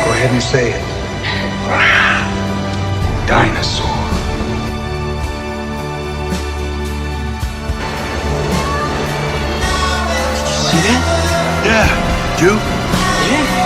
Go ahead and say it. Dinosaur. See that? Yeah. You? Yeah.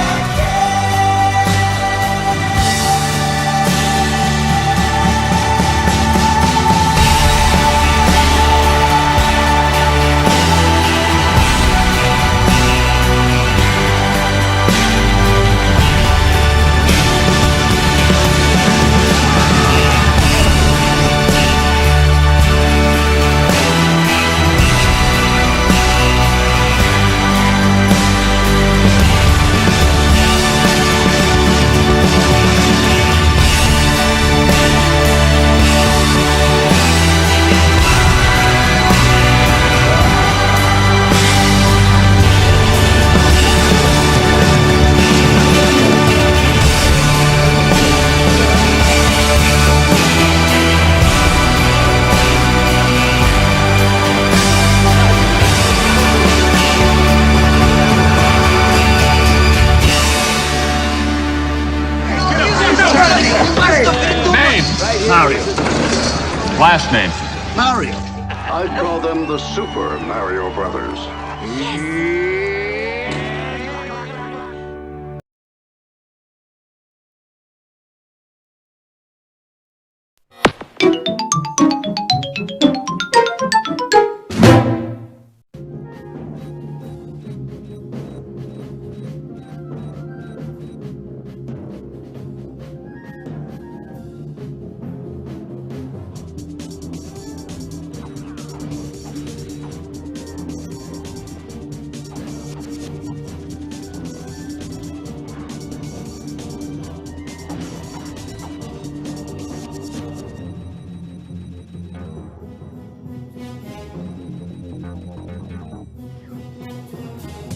Name? Mario. Last name? Mario. I'd call them the Super Mario Brothers.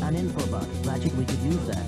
An info box. Ratchet, we could use that.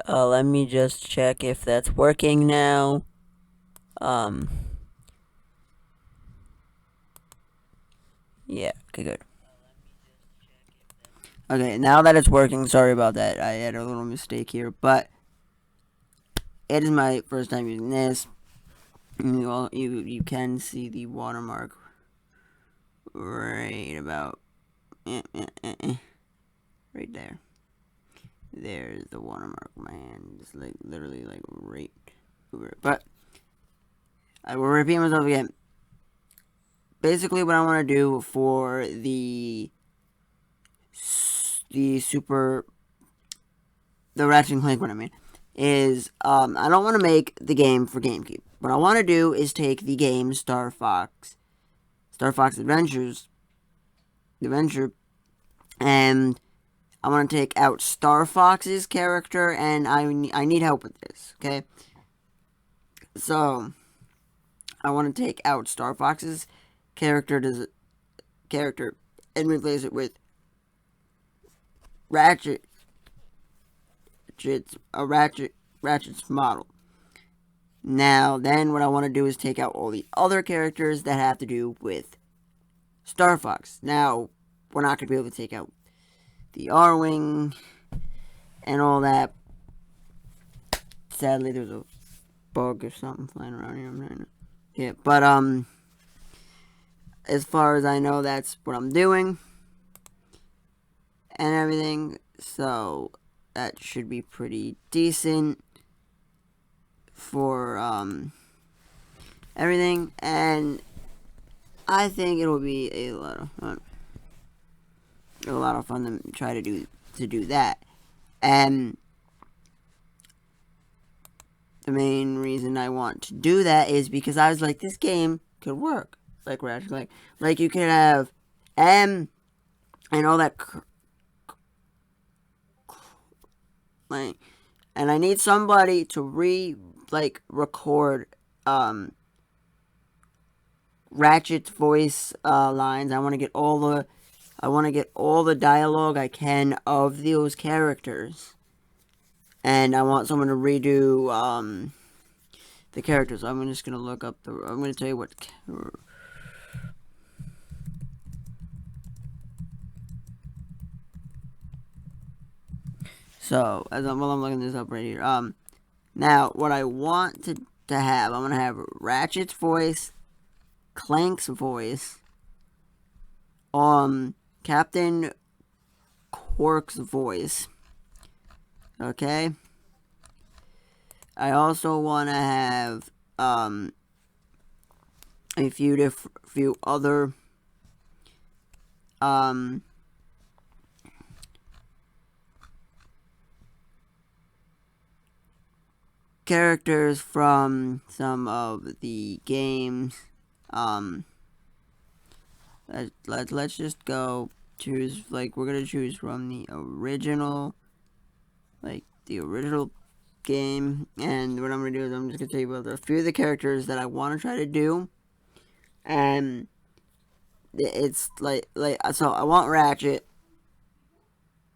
Let me just check if that's working now. Yeah, okay, good. Okay, now that it's working, sorry about that. I had a little mistake here, but it is my first time using this. You can see the watermark right about right there. There's the watermark. My hand is like literally like right over it. But I will repeat myself again. Basically, what I want to do for the Ratchet and Clank, what I mean, is I don't want to make the game for GameCube. What I want to do is take the game Star Fox Adventure, and I want to take out Star Fox's character, and I need help with this, okay? So, I want to take out Star Fox's character and replace it with Ratchet's model. Now, then what I want to do is take out all the other characters that have to do with Star Fox. Now, we're not going to be able to take out the R-Wing and all that. Sadly, there's a bug or something flying around here. I'm trying to... Yeah, but, as far as I know, that's what I'm doing. And everything. So, that should be pretty decent for, everything. And I think it'll be a lot of fun to try to do that. And the main reason I want to do that is because I was like, this game could work like Ratchet, like you could have and all that like, and I need somebody to record Ratchet's voice lines. I want to get all the dialogue I can of those characters. And I want someone to redo the characters. I'm just gonna look up I'm gonna tell you what. So while I'm looking this up right here. Now what I want to have, I'm gonna have Ratchet's voice, Clank's voice, Captain Quark's voice. Okay. I also want to have a few other characters from some of the games. Let's just go choose, we're gonna choose from the original game. And what I'm gonna do is I'm just gonna tell you about a few of the characters that I want to try to do. And it's so I want Ratchet,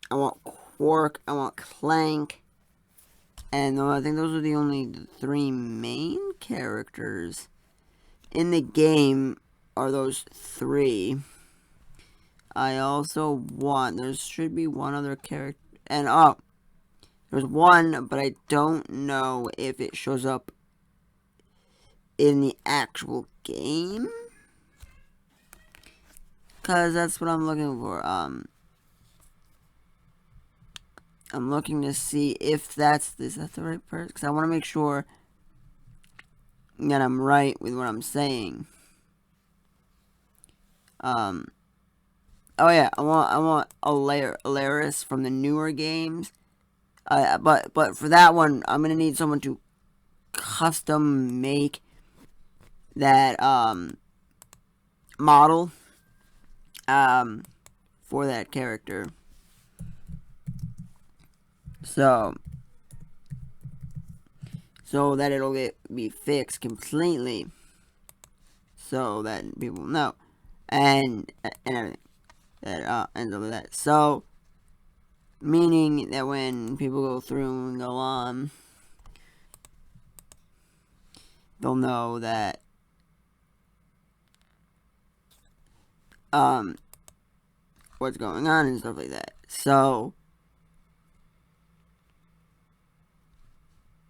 I want Quark, I want Clank, and I think those are the only three main characters in the game. Are those three? I also want, there should be one other character, and there's one, but I don't know if it shows up in the actual game, because that's what I'm looking for. I'm looking to see if is that the right person, because I want to make sure that I'm right with what I'm saying. Oh yeah, I want Alaris from the newer games. But for that one, I'm gonna need someone to custom make that model for that character. So that it'll be fixed completely, so that people know, and everything that ends up with that. So Meaning that when people go through and go on, they'll know that what's going on and stuff like that. So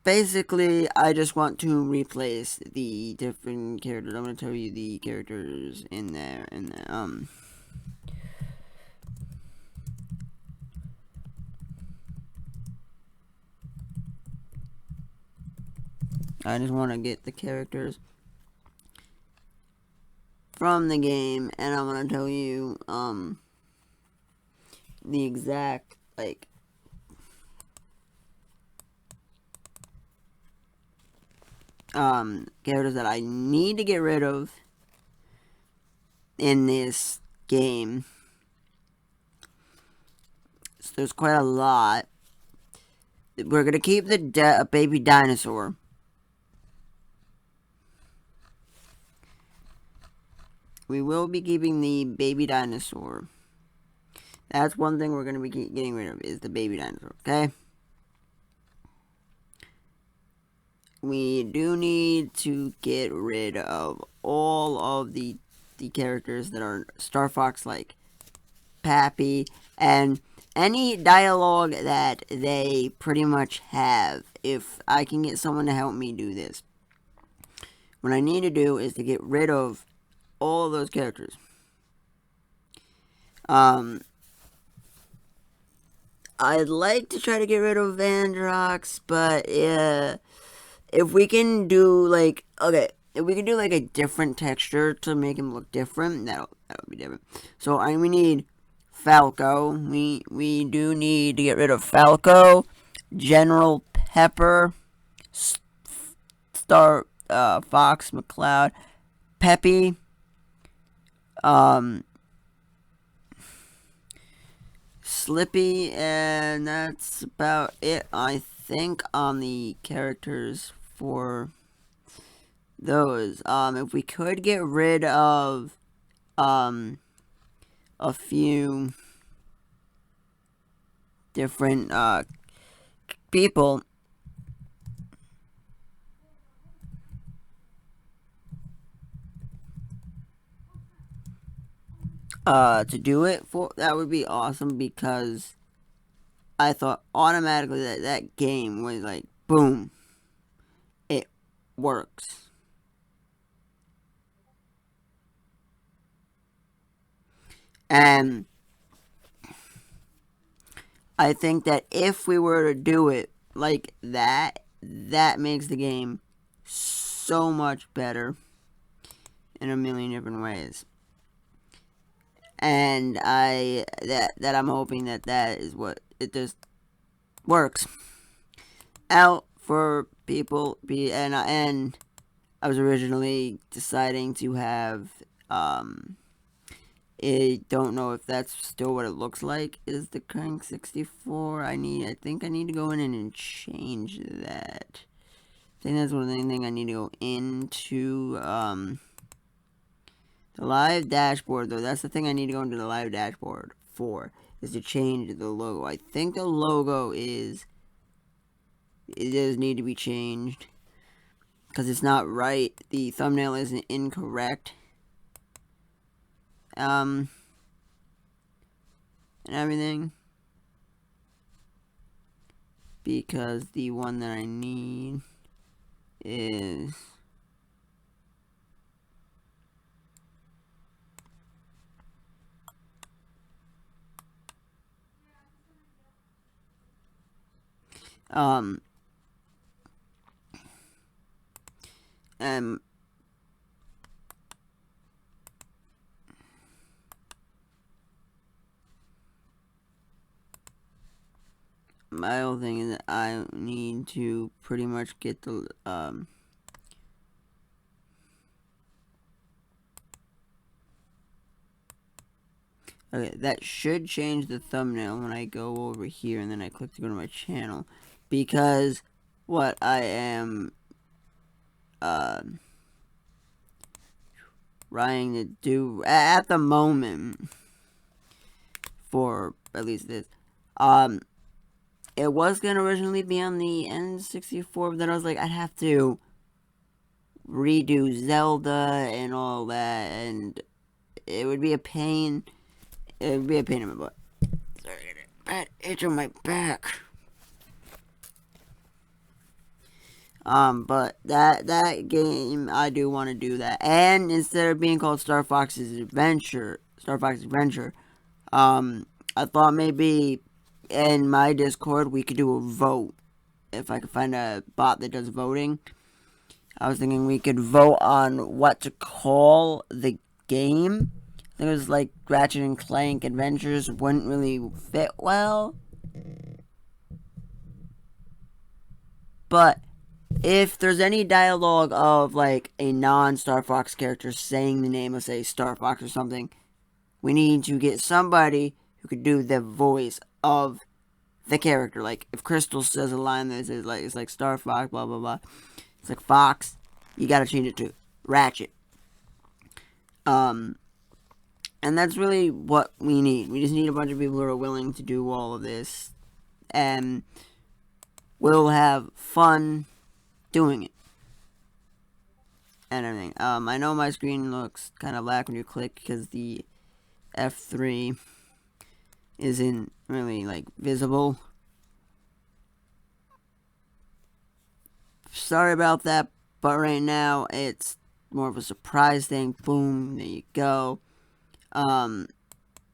basically, I just want to replace the different characters. I'm going to tell you the characters in there, I just want to get the characters from the game, and I'm going to tell you, the exact, like, characters that I need to get rid of in this game. So there's quite a lot. We're gonna keep the baby dinosaur. We will be keeping the baby dinosaur. That's one thing we're gonna be getting rid of, is the baby dinosaur, okay? We do need to get rid of all of the characters that are Star Fox like Pappy, and any dialogue that they pretty much have. If I can get someone to help me do this, what I need to do is to get rid of all of those characters. I'd like to try to get rid of Vandrox, but if we can do like, okay, if we can do like a different texture to make him look different, that'll be different. So we need Falco. We do need to get rid of Falco, General Pepper, Star Fox McCloud, Peppy, Slippy, and that's about it, I think, on the characters for those. If we could get rid of a few different people, to do it for, that would be awesome, because I thought automatically that game was like, boom, it works. And I think that if we were to do it like that, that makes the game so much better in a million different ways. And that I'm hoping that is what it just works out for people. And I was originally deciding to have I don't know if that's still what it looks like, is the Crank 64. I think I need to go in and change that. I think that's one thing I need to go into the live dashboard, though. That's the thing I need to go into the live dashboard for, is to change the logo. I think the logo it does need to be changed, because it's not right. The thumbnail isn't incorrect. And everything, because the one that I need is my whole thing is that I need to pretty much get the okay, that should change the thumbnail when I go over here and then I click to go to my channel, because what I am trying to do at the moment, for at least this, It was gonna originally be on the N64, but then I was like, I'd have to redo Zelda and all that, and it would be a pain. It would be a pain in my butt. Sorry, I got a bad itch on my back. But that game, I do want to do that. And instead of being called Star Fox's Adventure, I thought maybe in my Discord we could do a vote. If I could find a bot that does voting, I was thinking we could vote on what to call the game. I think it was like Ratchet and Clank Adventures wouldn't really fit well. But if there's any dialogue of like a non-Star Fox character saying the name of, say, Star Fox or something, we need to get somebody who could do the voice of the character. Like if Crystal says a line that says like it's like Star Fox, blah blah blah. It's like Fox, you gotta change it to Ratchet. And that's really what we need. We just need a bunch of people who are willing to do all of this, and we'll have fun doing it and everything. I know my screen looks kind of black when you click because the F3 isn't really like visible. Sorry about that, but right now it's more of a surprise thing. Boom, there you go.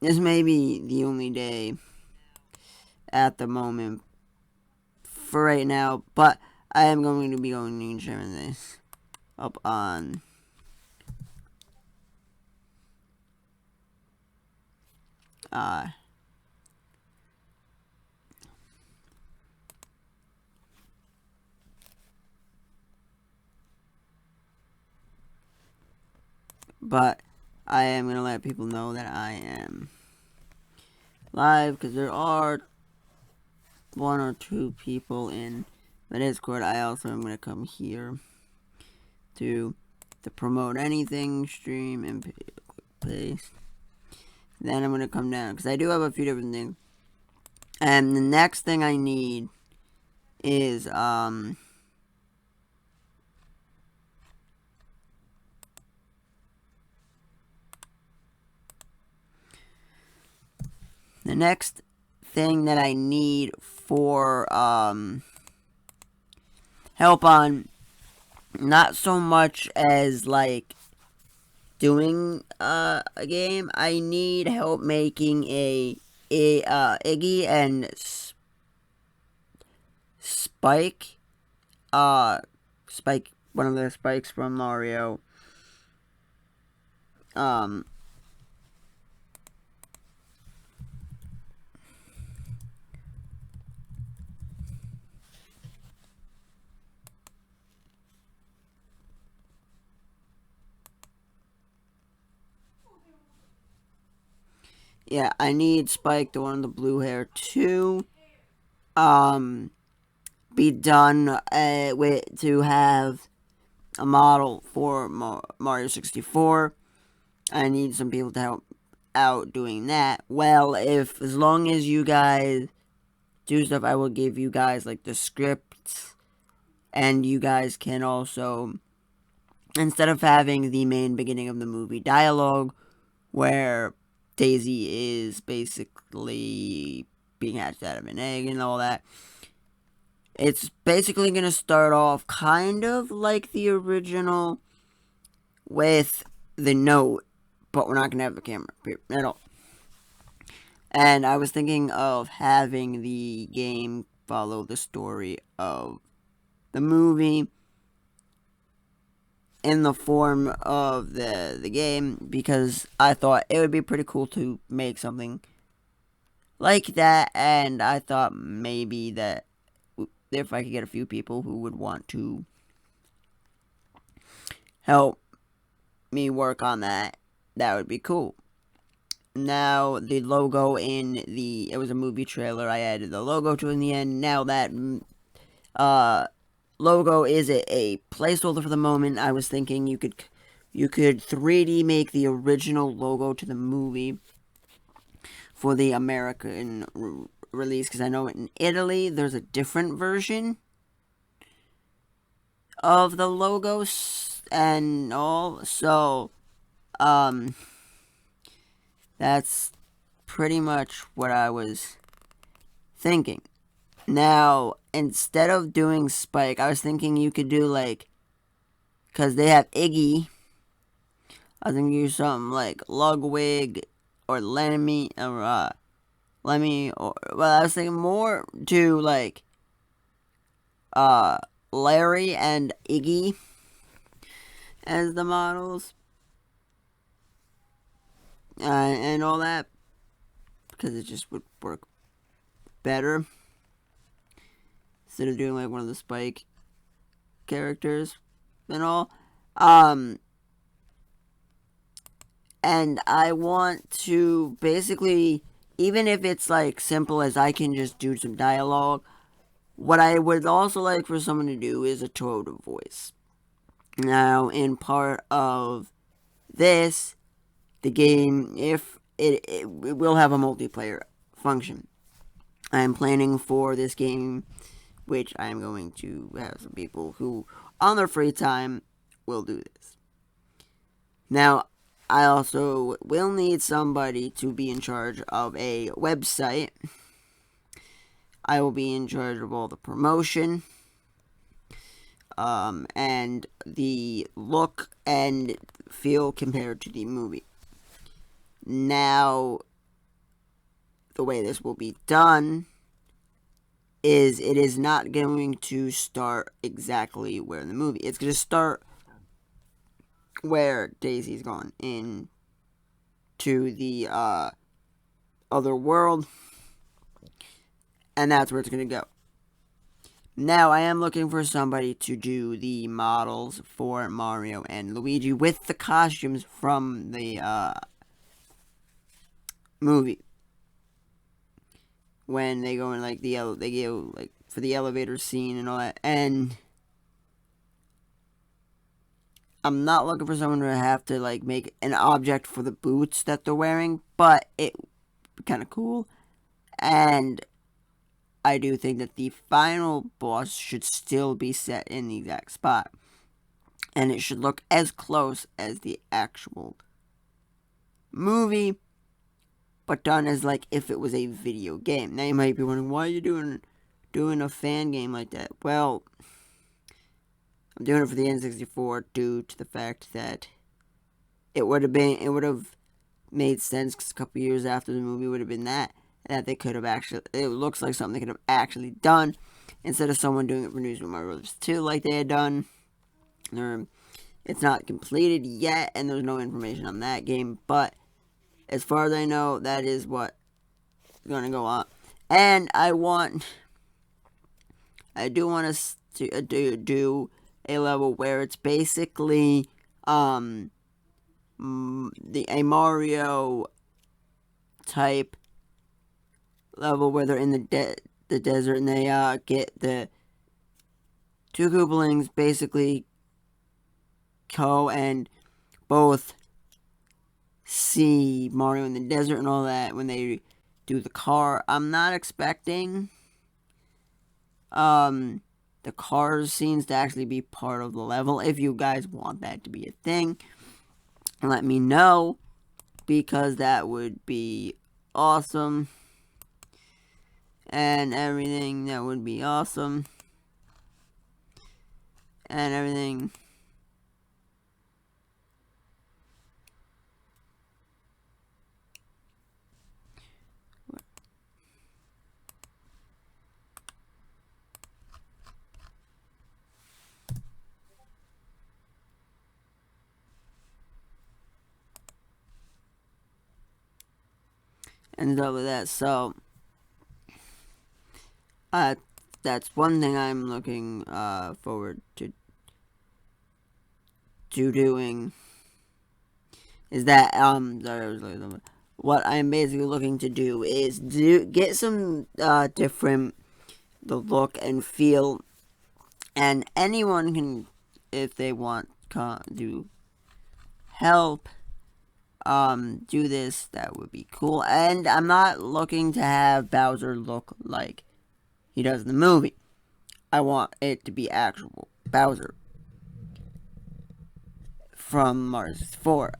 This may be the only day at the moment for right now, but I am going to be going and sharing this up on but I am going to let people know that I am live because there are 1 or 2 people in the Discord. I also am going to come here to the promote anything stream and paste. Then I'm going to come down because I do have a few different things. And the next thing I need is the next thing that I need for help on, not so much as like doing a game. I need help making a Iggy and Spike, one of the spikes from Mario. Yeah, I need Spike, the one with the blue hair, to be done to have a model for Mario 64. I need some people to help out doing that. Well, as long as you guys do stuff, I will give you guys like the scripts, and you guys can also, instead of having the main beginning of the movie dialogue where Daisy is basically being hatched out of an egg and all that, it's basically going to start off kind of like the original with the note, but we're not going to have the camera at all. And I was thinking of having the game follow the story of the movie in the form of the game, because I thought it would be pretty cool to make something like that, and I thought maybe that if I could get a few people who would want to help me work on that, that would be cool. Now, the logo it was a movie trailer, I added the logo to in the end. Now that logo is a placeholder for the moment. I was thinking you could 3D make the original logo to the movie for the American released, because I know in Italy there's a different version of the logos and all. So, that's pretty much what I was thinking. Now, instead of doing Spike, I was thinking you could do like, because they have Iggy, I was thinking you do something like Ludwig or Lemmy, or Lemmy, or, well, I was thinking more to like, Larry and Iggy as the models, and all that, because it just would work better instead of doing like one of the Spike characters and all. And I want to basically, even if it's like simple as I can just do some dialogue, what I would also like for someone to do is a total voice. Now, in part of this, the game, if it will have a multiplayer function. I am planning for this game, which I am going to have some people who, on their free time, will do this. Now, I also will need somebody to be in charge of a website. I will be in charge of all the promotion, and the look and feel compared to the movie. Now, the way this will be done is it is not going to start exactly where the movie. It's going to start where Daisy's gone into the other world, and that's where it's going to go. Now, I am looking for somebody to do the models for Mario and Luigi with the costumes from the movie. When they go in like they go like for the elevator scene and all that, and I'm not looking for someone to have to like make an object for the boots that they're wearing, but it would be kind of cool. And I do think that the final boss should still be set in the exact spot, and it should look as close as the actual movie, but done as like if it was a video game. Now you might be wondering, why are you doing a fan game like that? Well, I'm doing it for the N64 due to the fact that it would have made sense, because a couple years after the movie would have been that they could have actually, it looks like something they could have actually done instead of someone doing it for New Super Mario Bros. 2 like they had done. It's not completed yet, and there's no information on that game, but as far as I know, that is what is going to go on. And I do want us to do a level where it's basically a Mario type level where they're in the desert, and they get the two Koopalings basically go and both see Mario in the desert and all that when they do the car. I'm not expecting the cars scenes to actually be part of the level. If you guys want that to be a thing, let me know, because that would be awesome. And everything, that would be awesome. And everything. And stuff like that. So, that's one thing I'm looking forward to doing. Is that what I'm basically looking to do is get some different the look and feel, and anyone can, if they want to help, do this, that would be cool. And I'm not looking to have Bowser look like he does in the movie. I want it to be actual Bowser from Mario 64.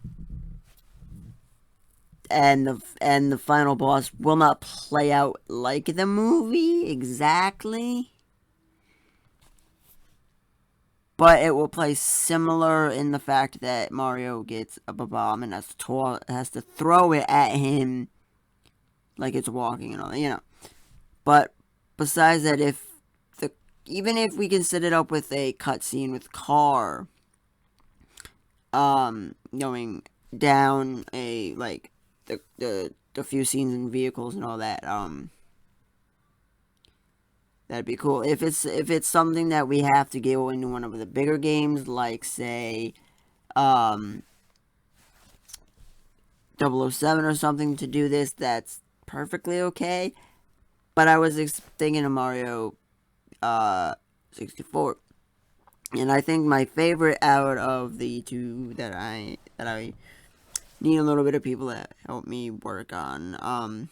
And the final boss will not play out like the movie exactly, but it will play similar in the fact that Mario gets a bomb and has to throw it at him like it's walking and all that, you know. But besides that, even if we can set it up with a cutscene with car, going down a like the few scenes in vehicles and all that, that'd be cool. If it's something that we have to go into one of the bigger games, like say, 007 or something to do this, that's perfectly okay. But I was thinking of Mario 64. And I think my favorite out of the two that I need a little bit of people to help me work on. Now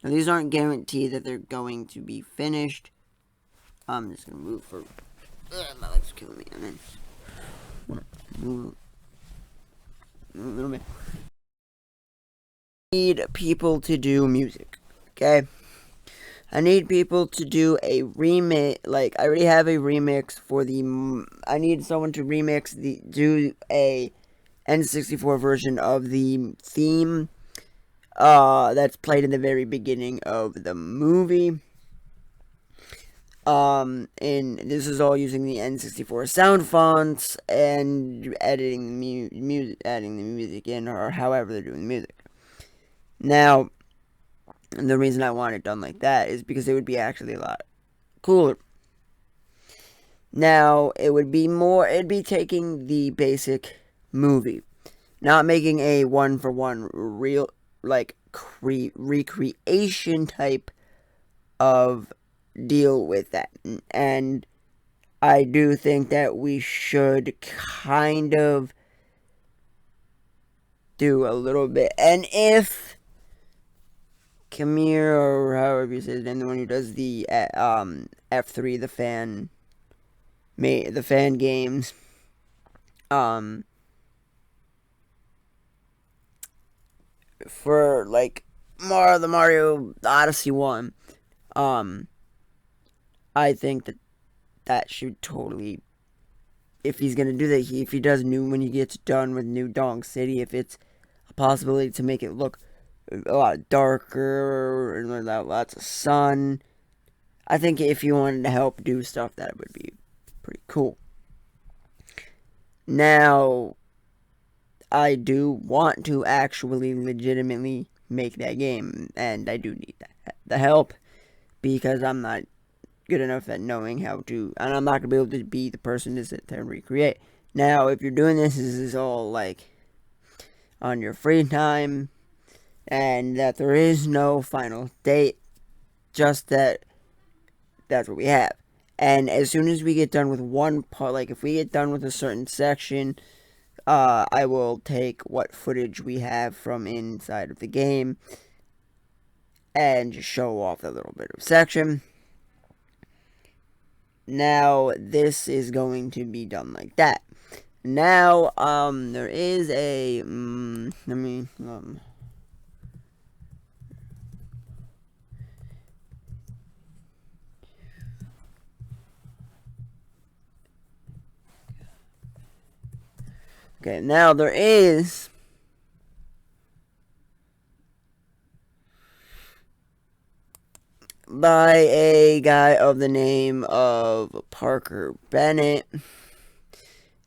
these aren't guaranteed that they're going to be finished. I'm just gonna move for. My leg's killing me. And then move a little bit. I need people to do music. Okay. I need people to do a remix. Like, I already have a remix for the. I need someone to do a N64 version of the theme that's played in the very beginning of the movie. And this is all using the N64 sound fonts and editing adding the music in, or however they're doing the music. Now, the reason I want it done like that is because it would be actually a lot cooler. Now, it'd be taking the basic movie, not making a one-for-one real, like, recreation type of deal with that. And I do think that we should kind of do a little bit. And if Kamir, or however you say his name, the one who does the F3, the fan games, for like the Mario Odyssey one, I think that should totally, if he's gonna do that, if he does when he gets done with New Donk City, if it's a possibility to make it look a lot darker and lots of sun, I think if you wanted to help do stuff, that would be pretty cool. Now, I do want to actually legitimately make that game, and I do need the help, because I'm not good enough at knowing how to, and I'm not going to be able to be the person to sit there and recreate. Now, if you're doing this is all like on your free time, and that there is no final date, just that's what we have. And as soon as we get done with one part, like if we get done with a certain section, I will take what footage we have from inside of the game and just show off a little bit of section. Now, this is going to be done like that. Now, there is a, okay, now there is by a guy of the name of Parker Bennett,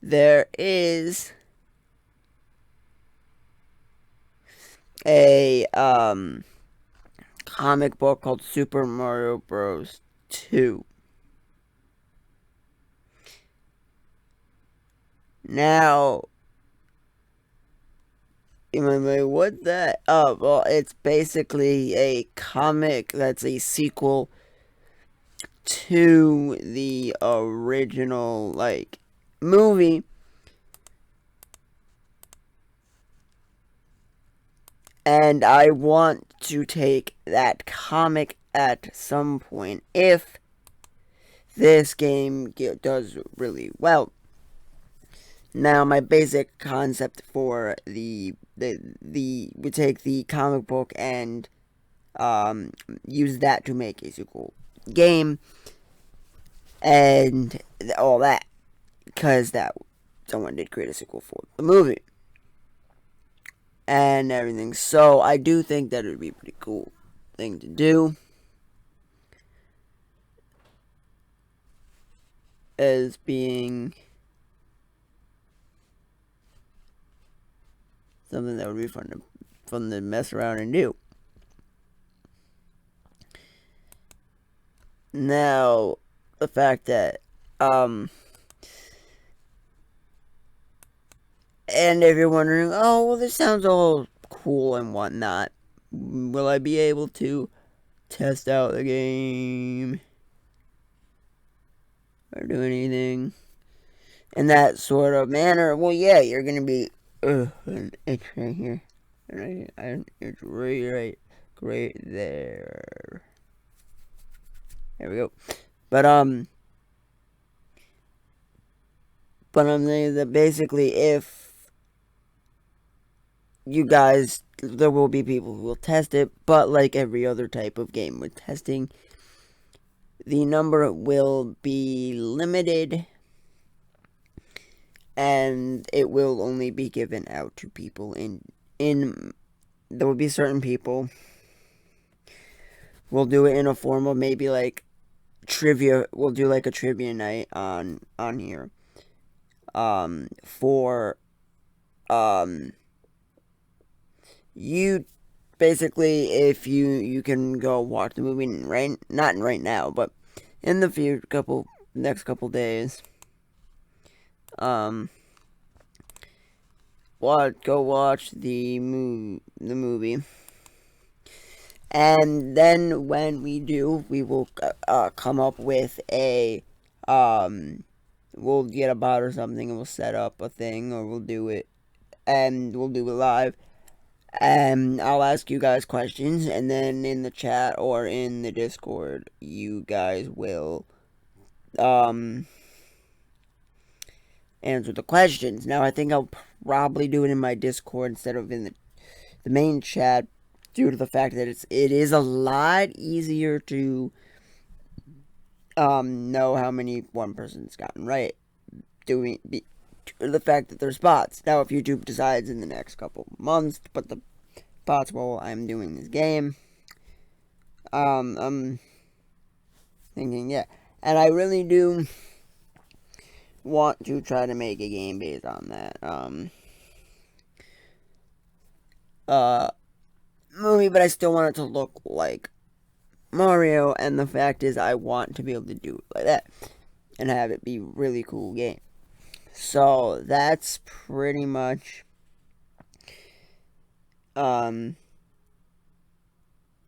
there is a comic book called Super Mario Bros. 2. Now, you might be like, what that? Oh, well, it's basically a comic that's a sequel to the original, like, movie. And I want to take that comic at some point if this game does really well. Now, my basic concept for we take the comic book and use that to make a sequel game and all that, because that someone did create a sequel for the movie and everything. So I do think that it would be a pretty cool thing to do, as being something that would be fun to mess around and do. Now, the fact that and if you're wondering, oh well, this sounds all cool and whatnot, will I be able to test out the game or do anything in that sort of manner? Well, yeah, you're gonna be it's right here, it's right there. There we go. But I'm saying that basically, if you guys, there will be people who will test it, but like every other type of game with testing, the number will be limited, and it will only be given out to people there will be certain people. We'll do it in a form of maybe like trivia. We'll do like a trivia night on here. For you basically, if you can go watch the movie not right now, but in the next couple days, go watch the movie, and then when we do, we will come up with we'll get a bot or something, and we'll set up a thing, or we'll do it live. And I'll ask you guys questions, and then in the chat or in the Discord, you guys will answer the questions. Now, I think I'll probably do it in my Discord instead of in the main chat, due to the fact that it is a lot easier to know how many one person's gotten right, the fact that there's bots. Now, if YouTube decides in the next couple months to put the bots while I'm doing this game, I'm thinking, yeah. And I really do want to try to make a game based on that movie, but I still want it to look like Mario, and the fact is I want to be able to do it like that and have it be a really cool game. So that's pretty much as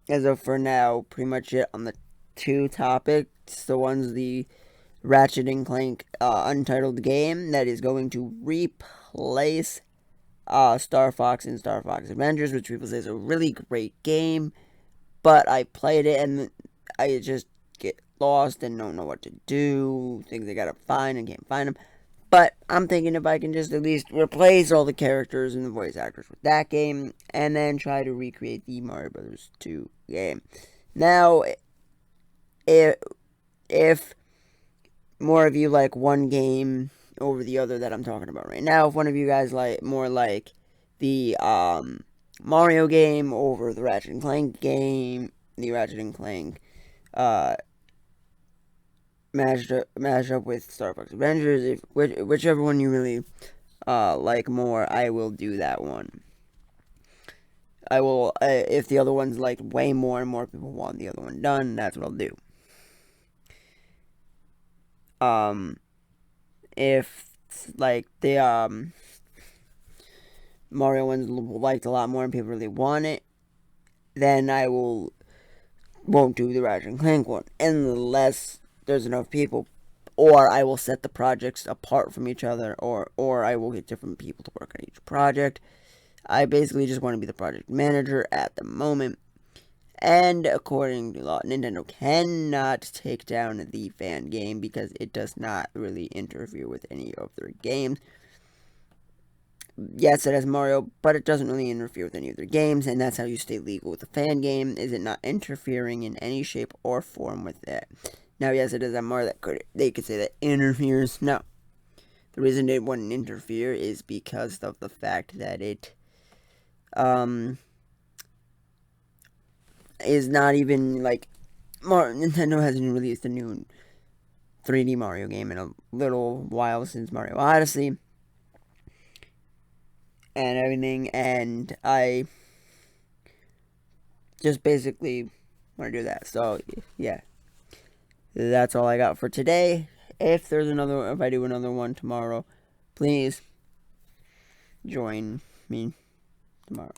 of for now, pretty much it on the two topics. The one's the Ratchet and Clank Untitled game that is going to replace Star Fox and Star Fox Adventures, which people say is a really great game, but I played it and I just get lost and don't know what to do, things I gotta find and can't find them. But I'm thinking if I can just at least replace all the characters and the voice actors with that game, and then try to recreate the Mario Brothers 2 game. Now, if more of you like one game over the other that I'm talking about right now, if one of you guys like more like the Mario game over the Ratchet and Clank game, the Ratchet and Clank mashed up with Star Fox Adventures, whichever one you really like more, I will do that one. I will, if the other one's liked way more and more people want the other one done, that's what I'll do. If like the Mario one's liked a lot more and people really want it, then I won't do the Ratchet and Clank one unless there's enough people, or I will set the projects apart from each other, or I will get different people to work on each project. I basically just want to be the project manager at the moment. And according to law, Nintendo cannot take down the fan game because it does not really interfere with any of their games. Yes, it has Mario, but it doesn't really interfere with any of their games, and that's how you stay legal with a fan game, is it not interfering in any shape or form with it. Now, yes, it does have Mario they could say that interferes. No. The reason it wouldn't interfere is because of the fact that it is not even like Nintendo hasn't released a new 3D Mario game in a little while since Mario Odyssey and everything, and I just basically want to do that. So yeah, that's all I got for today. If I do another one tomorrow, please join me tomorrow.